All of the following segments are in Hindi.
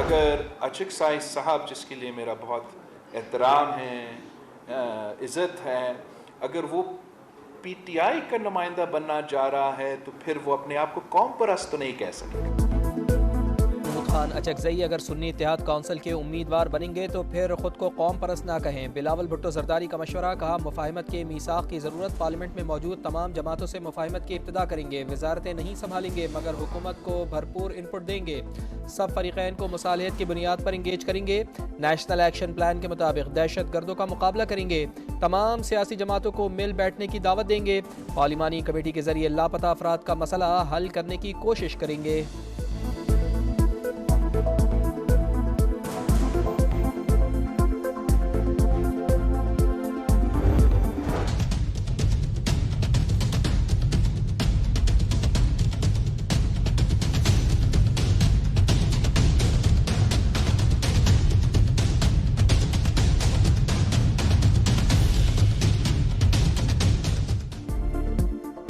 अगर अचकज़ई साहब, जिसके लिए मेरा बहुत एहतराम है, इज़्ज़त है, अगर वो पीटीआई का नुमाइंदा बनना जा रहा है तो फिर वो अपने आप को कौम परस्त तो नहीं कह सकेगा। खान अचकज़ई अगर सुन्नी इत्तेहाद काउंसिल के उम्मीदवार बनेंगे तो फिर खुद को कौम परस्त ना कहें। बिलावल भुट्टो जरदारी का मशवरा, कहा मुफाहिमत के मीसाक की ज़रूरत, पार्लियामेंट में मौजूद तमाम जमातों से मुफाहिमत की इब्तिदा करेंगे, वजारतें नहीं संभालेंगे मगर हुकूमत को भरपूर इनपुट देंगे, सब फरीक़ैन को मुसालहत की बुनियाद पर इंगेज करेंगे, नेशनल एक्शन प्लान के मुताबिक दहशत गर्दों का मुकाबला करेंगे, तमाम सियासी जमातों को मिल बैठने की दावत देंगे, पार्लिमानी कमेटी के जरिए लापता अफराद का मसला हल करने की कोशिश करेंगे।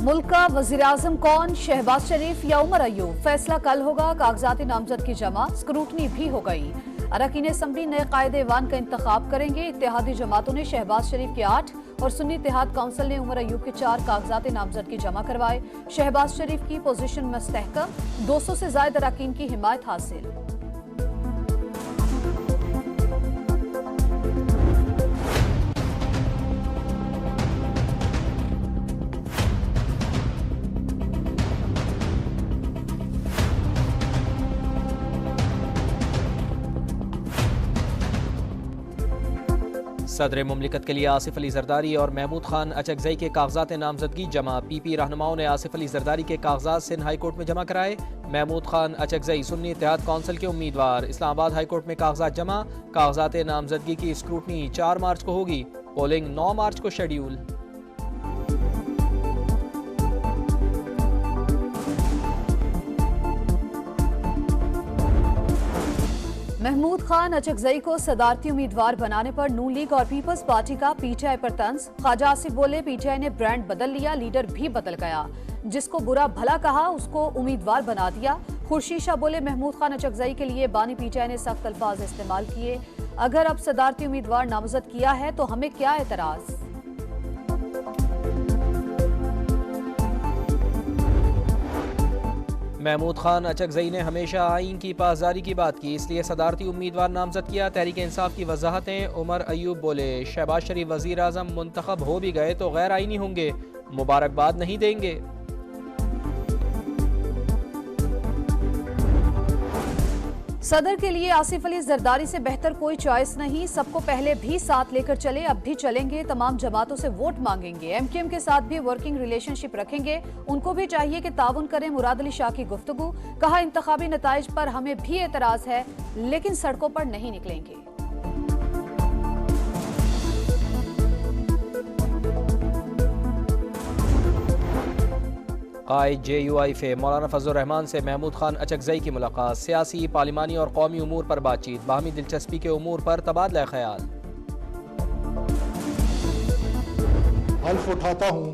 मुल्क का वज़ीर-ए-आज़म कौन, शहबाज शरीफ या उमर अयूब? फैसला कल होगा। कागजाती नामजद की जमा, स्क्रूटनी भी हो गई। अरकान असम्बली नए कायदे-ए-वान का इंतखाब करेंगे। इत्तेहादी जमातों ने शहबाज शरीफ के 8 और सुन्नी इत्तेहाद काउंसिल ने उमर अयूब के 4 कागजाती नामजद की जमा करवाए। शहबाज शरीफ की पोजीशन मुस्तहकम, 200 से ज्यादा अरकान की हिमायत हासिल। सदर मुमलिकत के लिए आसिफ अली जरदारी और महमूद खान अचकज़ई के कागजात नामजदगी जमा। पीपी रहनुमाओं ने आसिफ अली जरदारी के कागजात सिंध हाई कोर्ट में जमा कराए। महमूद खान अचकज़ई सुन्नी इत्तेहाद काउंसिल के उम्मीदवार। इस्लामाबाद हाई कोर्ट में कागजात जमा। कागजात नामजदगी की स्क्रूटनी 4 मार्च को होगी। पोलिंग 9 मार्च को शेड्यूल। महमूद खान अचकज़ई को सदारती उम्मीदवार बनाने पर नून लीग और पीपल्स पार्टी का पीटीआई पर तंज। ख्वाजा आसिफ बोले पीटीआई ने ब्रांड बदल लिया, लीडर भी बदल गया, जिसको बुरा भला कहा उसको उम्मीदवार बना दिया। खुर्शीद शाह बोले महमूद खान अचकज़ई के लिए बानी पीटीआई ने सख्त अल्फाज इस्तेमाल किए। अगर अब सदारती उम्मीदवार नामजद किया है तो हमें क्या एतराज। महमूद खान अचकज़ई ने हमेशा आइन की पासदारी की बात की, इसलिए सदारती उम्मीदवार नामजद किया। तहरीक इंसाफ की वजाहतें। उमर अयूब बोले शहबाज शरीफ वज़ीर आज़म मुंतखब हो भी गए तो गैर आइनी होंगे, मुबारकबाद नहीं देंगे। सदर के लिए आसिफ अली जरदारी से बेहतर कोई चॉइस नहीं। सबको पहले भी साथ लेकर चले, अब भी चलेंगे। तमाम जमातों से वोट मांगेंगे। एमक्यूएम के साथ भी वर्किंग रिलेशनशिप रखेंगे। उनको भी चाहिए कि ताउन करें। मुराद अली शाह की गुफ्तगू। कहा इंतखाबी नताइज पर हमें भी एतराज है लेकिन सड़कों पर नहीं निकलेंगे। कायद JUI मौलाना फजलुर रहमान से महमूद खान अचकज़ई की मुलाकात। सियासी, पार्लिमानी और कौमी उमूर पर बातचीत। बाहमी दिलचस्पी के उमूर पर तबादला ख्याल। हल्फ उठाता हूँ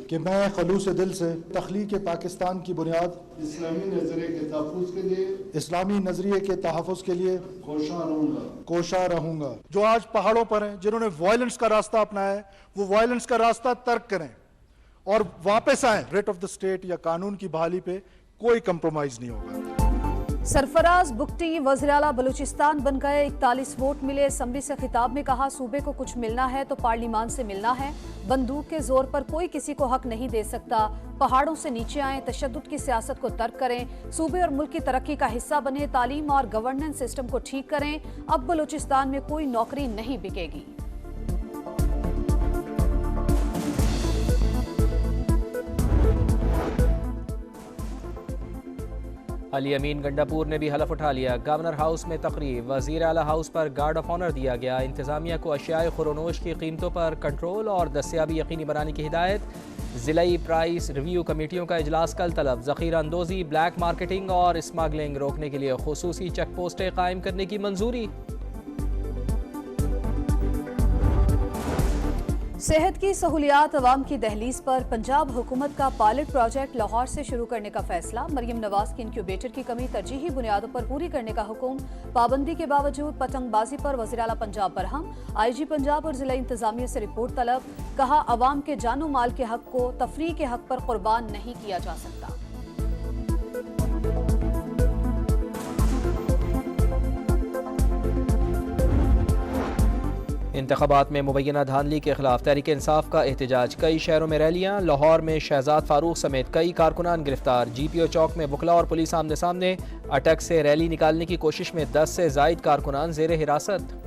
कि मैं खलूस दिल से तख्लीक पाकिस्तान की बुनियाद इस्लामी नजरिए के तहफ़्फ़ुज़ के लिए कोशा रहूँगा। जो आज पहाड़ों पर हैं, जिन्होंने वायलेंस का रास्ता अपनाया है, वो वायलेंस का रास्ता तर्क करें और वापस आए। रेट ऑफ द स्टेट या कानून की बहाली पे कोई कंप्रोमाइज नहीं होगा। सरफराज बुगटी वज़ीर आला बलूचिस्तान बन गए। 41 वोट मिले। असम्बली से खिताब में कहा सूबे को कुछ मिलना है तो पार्लिमान से मिलना है। बंदूक के जोर पर कोई किसी को हक नहीं दे सकता। पहाड़ों से नीचे आए, तशद्दुद की सियासत को तर्क करें, सूबे और मुल्क की तरक्की का हिस्सा बने, तालीम और गवर्नेंस सिस्टम को ठीक करें। अब बलूचिस्तान में कोई नौकरी नहीं बिकेगी। अली अमीन गंडापुर ने भी हलफ उठा लिया। गवर्नर हाउस में तकरीब। वज़ीर आला हाउस पर गार्ड ऑफ ऑनर दिया गया। इंतज़ामिया को अशियाए खुरोनोश की कीमतों पर कंट्रोल और दस्तियाबी यकीनी बनाने की हिदायत। ज़िलाई प्राइस रिव्यू कमेटियों का इजलास कल तलब। ज़ख़ीरा अंदोज़ी, ब्लैक मार्केटिंग और स्मगलिंग रोकने के लिए खुसूसी चेक पोस्टें कायम करने की मंजूरी। सेहत की सहूलियात अवाम की दहलीज पर पंजाब हुकूमत का पायलट प्रोजेक्ट लाहौर से शुरू करने का फैसला। मरियम नवाज की इंक्यूबेटर की कमी तरजीही बुनियादों पर पूरी करने का हुक्म। पाबंदी के बावजूद पतंगबाजी पर वज़ीर आला पंजाब बरहम। IG पंजाब और जिला इंतजामिया से रिपोर्ट तलब। कहा अवाम के जानो माल के हक को तफरीह के हक पर कुर्बान नहीं किया जा सकता। इंतखाबात में मुबैना धांधली के खिलाफ तहरीक इंसाफ का एहतजाज। कई शहरों में रैलियां। लाहौर में शहजाद फारूक समेत कई कारकुनान गिरफ्तार। GPO चौक में वकला और पुलिस आमने सामने। अटक से रैली निकालने की कोशिश में 10 से जायद कारकुनान जेर हिरासत।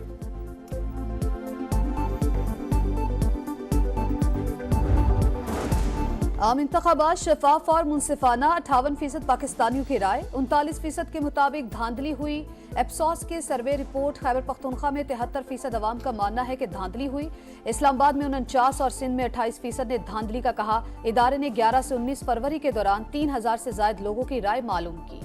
आम इंतखाबात शफाफ और मुनसिफाना। 58% पाकिस्तानियों की राय। 39% के मुताबिक धांधली हुई। एप्सॉस के सर्वे रिपोर्ट। खैबर पख्तूनख्वा में 73% अवाम का मानना है कि धांधली हुई। इस्लामाबाद में 49 और सिंध में 28% ने धांधली का कहा। इदारे ने 11 से 19 फरवरी के दौरान 3000 से जायद लोगों की राय मालूम की।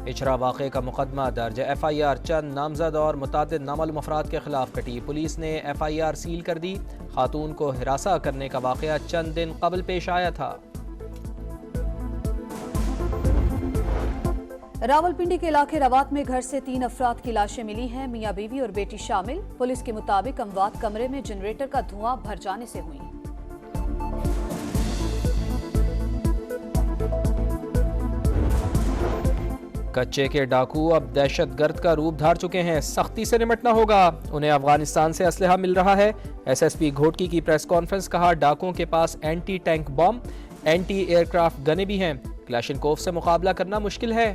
इचरा वाक़े का मुकदमा दर्ज। FIR चंद नामजद और मुतादिद नामालूम अफराद के खिलाफ कटी। पुलिस ने FIR सील कर दी। खातून को हिरासा करने का वाक़या चंद दिन कबल पेश आया था। रावलपिंडी के इलाके रवात में घर से 3 अफराद की लाशें मिली हैं। मियाँ बीवी और बेटी शामिल। पुलिस के मुताबिक अमवात कमरे में जनरेटर का धुआं भर जाने से हुई। कच्चे के डाकू अब दहशतगर्द का रूप धार चुके हैं। सख्ती से निपटना होगा। उन्हें अफगानिस्तान से असलहा मिल रहा है। SSP घोटकी की प्रेस कॉन्फ्रेंस। कहा डाकुओं के पास एंटी टैंक बम, एंटी एयरक्राफ्ट गनें भी हैं। क्लैशनकोव से मुकाबला करना मुश्किल है।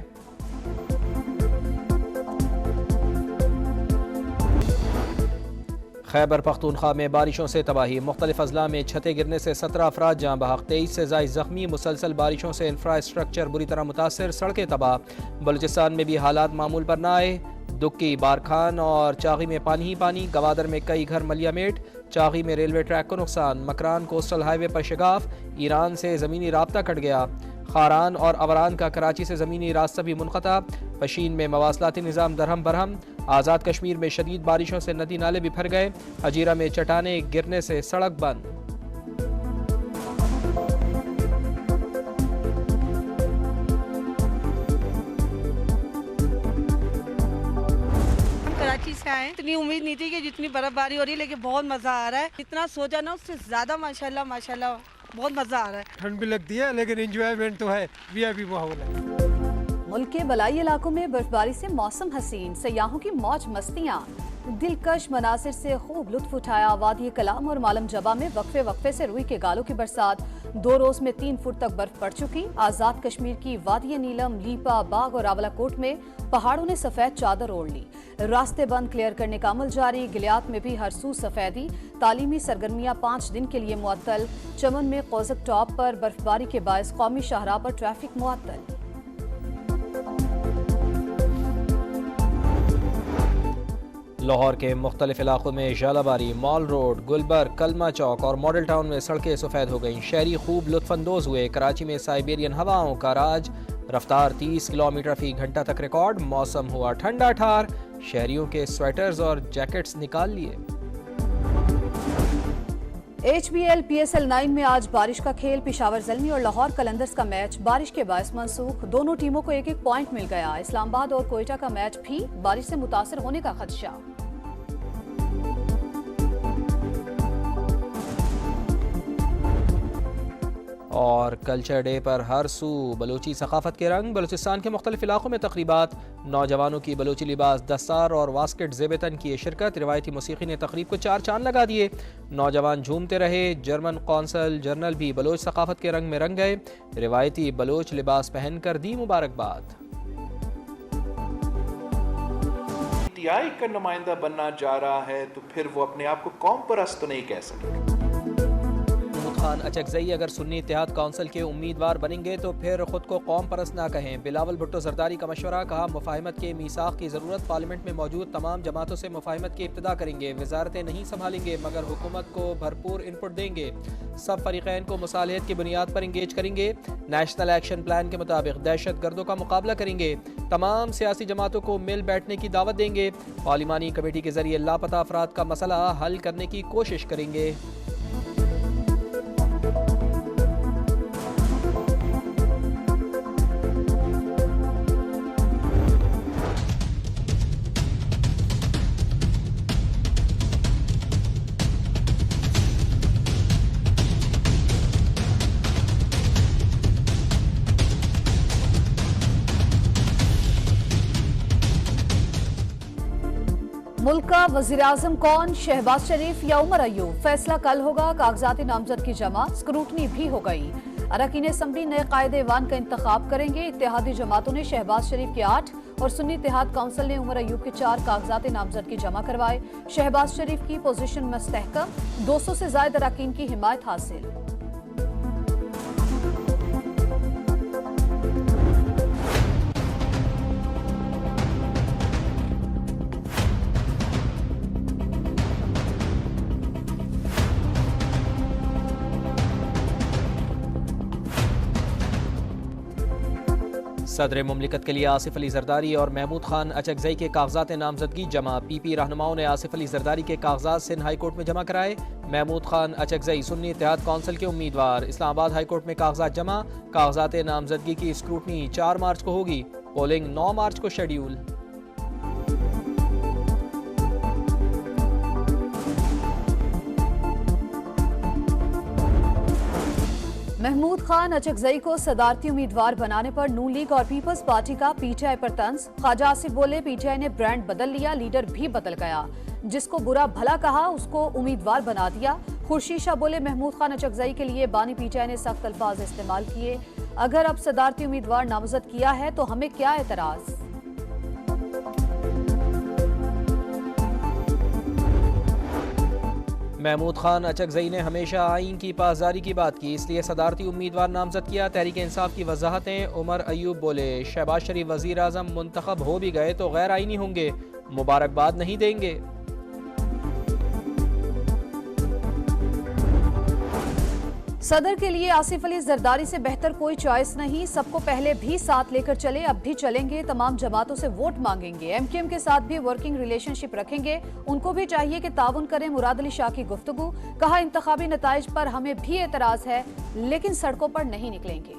खैबर पख्तूनख्वा में बारिशों से तबाही। मुख्तलिफ अजला में छतें गिरने से 17 अफराद जाँ बहक। 23 से जायद जख्मी। मुसलसल बारिशों से इंफ्रास्ट्रक्चर बुरी तरह मुतासर। सड़कें तबाह। बलूचिस्तान में भी हालात मामूल पर न आए। दुक्की, बारखान और चागी में पानी ही पानी। गवादर में कई घर मलियामेट। चागी में रेलवे ट्रैक को नुकसान। मकरान कोस्टल हाईवे पर शगाफ। ईरान से ज़मीनी राब्ता कट गया। खारान और अवरान का कराची से ज़मीनी रास्ता भी मुनक़ता। पशीन में मवासलाती निज़ाम दरहम बरहम। आज़ाद कश्मीर में शदीद बारिशों से नदी नाले भी भर गए। हजीरा में चट्टाने गिरने से सड़क बंद। कराची से आए। इतनी उम्मीद नहीं थी कि जितनी बर्फबारी हो रही है, लेकिन बहुत मजा आ रहा है। जितना सोचा ना उससे ज्यादा माशाल्लाह माशाल्लाह बहुत मजा आ रहा है। ठंड भी लगती है लेकिन एंजॉयमेंट तो है। VIP माहौल है। मुल्क के बलाई इलाकों में बर्फबारी से मौसम हसीन। सयाहों की मौज मस्तियाँ। दिलकश मनासिर से खूब लुत्फ उठाया। वादी कलाम और मालम जबा में वक्फे वक्फे से रुई के गालों की बरसात। 2 रोज में 3 फुट तक बर्फ पड़ चुकी। आजाद कश्मीर की वादी नीलम, लीपा, बाग और रावलाकोट में पहाड़ों ने सफेद चादर ओढ़ ली। रास्ते बंद क्लियर करने का अमल जारी। गिलियात में भी हर सू सफेदी। तालीमी सरगर्मियां 5 दिन के लिए मुअत्तल। चमन में कोज़क टॉप पर बर्फबारी के बायस कौमी शाहराह पर ट्रैफिक मुअत्तल। लाहौर के मुख्तलिफ इलाकों में झालाबारी, मॉल रोड, गुलबर्ग, कलमा चौक और मॉडल टाउन में सड़कें सफ़ेद हो गईं। शहरी खूब लुत्फानंदोज हुए। कराची में साइबेरियन हवाओं का राज। रफ्तार 30 किलोमीटर फी घंटा तक रिकॉर्ड। मौसम हुआ ठंडा ठार। शहरियों के स्वेटर्स और जैकेट्स निकाल लिए। HBL PSL 9 में आज बारिश का खेल। पिशावर ज़ल्मी और लाहौर कलंदर्स का मैच बारिश के बायस मनसूख। दोनों टीमों को 1-1 पॉइंट मिल गया। इस्लामाबाद और कोयटा का मैच भी बारिश से मुतासर होने का खदशा। और कल्चर डे पर हर सू बलोची सकाफत के रंग। बलूचिस्तान के मुख्तलिफ इलाकों में तकरीबात। नौजवानों की बलोची लिबास, दस्तार और वास्केट ज़ेबतन की शिरकत। रिवायती मौसीकी ने तकरीब को 4 चांद लगा दिए। नौजवान झूमते रहे। जर्मन कौंसल जनरल भी बलोच सकाफत के रंग में रंग गए। रिवायती बलोच लिबास पहनकर दी मुबारकबाद। PTI का नुमाइंदा बनना जा रहा है तो फिर वो अपने आप को कौम परस्त तो नहीं कह सकते। खान अचकजई अगर सुन्नी इत्तेहाद काउंसिल के उम्मीदवार बनेंगे तो फिर खुद को कौम परस्त ना कहें। बिलावल भुट्टो जरदारी का मशवरा, कहा मुफाहिमत के मीसाख की ज़रूरत, पार्लियामेंट में मौजूद तमाम जमातों से मुफाहिमत की इब्तिदा करेंगे, वजारतें नहीं संभालेंगे मगर हुकूमत को भरपूर इनपुट देंगे, सब फरीक़ैन को मुसालहत की बुनियाद पर इंगेज करेंगे, नेशनल एक्शन प्लान के मुताबिक दहशत गर्दों का मुकाबला करेंगे, तमाम सियासी जमातों को मिल बैठने की दावत देंगे, पार्लिमानी कमेटी के जरिए लापता अफराद का मसला हल करने की कोशिश करेंगे। मुल्क का वज़ीर-ए-आज़म कौन, शहबाज शरीफ या उमर अयूब? फैसला कल होगा। कागजाती नामजद की जमा, स्क्रूटनी भी हो गई। अरकान असम्बली नए कायदे-ए-वान का इंतखाब करेंगे। इत्तेहादी जमातों ने शहबाज शरीफ के 8 और सुन्नी इत्तेहाद काउंसिल ने उमर अयूब के 4 कागजाती नामजद की जमा करवाए। शहबाज शरीफ की पोजीशन मुस्तहकम, 200 से ज्यादा अरकान की हिमायत हासिल। सदर मुमलिकत के लिए आसिफ अली जरदारी और महमूद खान अचकजई के कागजात नामजदगी जमा। पीपी रहनुमाओं ने आसिफ अली जरदारी के कागजात सिंध हाई कोर्ट में जमा कराए। महमूद खान अचकजई सुन्नी इत्तेहाद काउंसिल के उम्मीदवार। इस्लामाबाद हाई कोर्ट में कागजात जमा। कागजात नामजदगी की स्क्रूटनी 4 मार्च को होगी। पोलिंग 9 मार्च को शेड्यूल। महमूद खान अचकजई को सदारती उम्मीदवार बनाने पर नून लीग और पीपल्स पार्टी का पीटीआई पर तंज। ख्वाजा आसिफ बोले पीटीआई ने ब्रांड बदल लिया, लीडर भी बदल गया, जिसको बुरा भला कहा उसको उम्मीदवार बना दिया। खुर्शीद शाह बोले महमूद खान अचकजई के लिए बानी पीटीआई ने सख्त अल्फाज इस्तेमाल किए। अगर अब सदारती उम्मीदवार नामजद किया है तो हमें क्या एतराज। महमूद खान अचकजई ने हमेशा आइन की पासदारी की बात की, इसलिए सदारती उम्मीदवार नामजद किया। तहरीक इंसाफ की वजाहतें। उमर अयूब बोले शहबाज शरीफ वजीर आज़म मुंतखब हो भी गए तो गैर आइनी होंगे, मुबारकबाद नहीं देंगे। सदर के लिए आसिफ अली जरदारी से बेहतर कोई चॉइस नहीं। सबको पहले भी साथ लेकर चले, अब भी चलेंगे। तमाम जमातों से वोट मांगेंगे। एमकेएम के साथ भी वर्किंग रिलेशनशिप रखेंगे। उनको भी चाहिए कि ताउन करें। मुराद अली शाह की गुफ्तगू। कहा इंतखाबी नताइज पर हमें भी एतराज है लेकिन सड़कों पर नहीं निकलेंगे।